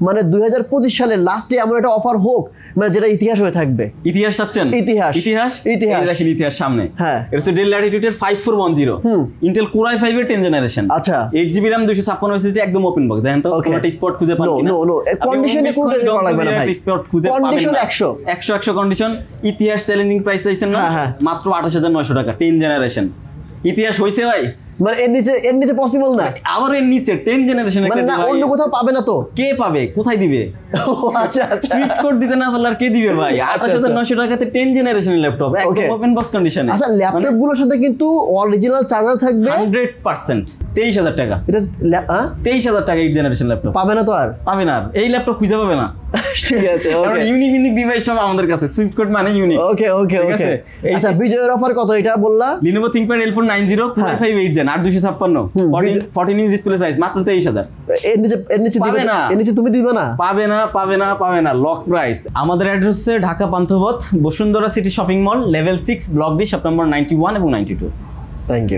মানে 2025 সালের লাস্টে এমন একটা অফার হোক মানে যেটা ইতিহাস হয়ে থাকবে। ইতিহাস চাচ্ছেন? ইতিহাস ইতিহাস ইতিহাস এই দেখেন ইতিহাস সামনে। হ্যাঁ, এটা হচ্ছে ডেল ল্যাটিটিউডের 5410 ইন্টেল কোর i5 এর 10 জেনারেশন। আচ্ছা 8GB RAM 256 এসএসডি একদম ওপেন বক্স। দেখেন তো কোনো একটা স্পট খুঁজে পান কিনা? নো কন্ডিশনে কোন করা লাগবে না ভাই, স্পট খুঁজে পাবেন কন্ডিশন না। 100 কন্ডিশন। ইতিহাস চ্যালেঞ্জিং প্রাইস চাইছেন না, মাত্র 28900 টাকা 10 জেনারেশন। ইতিহাস হইছে ভাই? মানে এর নিচে পসিবল না। আবার এর নিচে 10 জেনারেশন একটা ডিভাইস অন্য কোথাও পাবে না তো? কে পাবে? কোথায় দিবে? আচ্ছা সুইট কোড দিতে না পারলে আর কে দিবে ভাই? 28900 টাকাতে 10 জেনারেশনের ল্যাপটপ একদম ওপেন বক্স কন্ডিশনে। আচ্ছা ল্যাপটপ গুলোর সাথে কিন্তু অরিজিনাল চার্জার থাকবে 100%। 23000 টাকা। এটা 23000 টাকা 8 জেনারেশন ল্যাপটপ পাবে না তো আর? পাবে না। এই ল্যাপটপ খুঁজে পাবে না। ঠিক আছে ওকে, কারণ ইউনিক ডিভাইস সব আমাদের কাছে। সুইফট কোড মানে ইউনিক। ওকে আচ্ছা বিজয়ের অফার কত এটা বললা? Lenovo ThinkPad L4 90 Core i5 8 Gen 8256 14 inch display size মাত্র 23000। এর নিচে পাবে না। এর নিচে তুমি দিবে না? পাবে না লক প্রাইস। আমাদের অ্যাড্রেস হচ্ছে Dhaka Panthapath Bashundhara city shopping mall level 6 block D shop number 91 এবং 92। Thank you.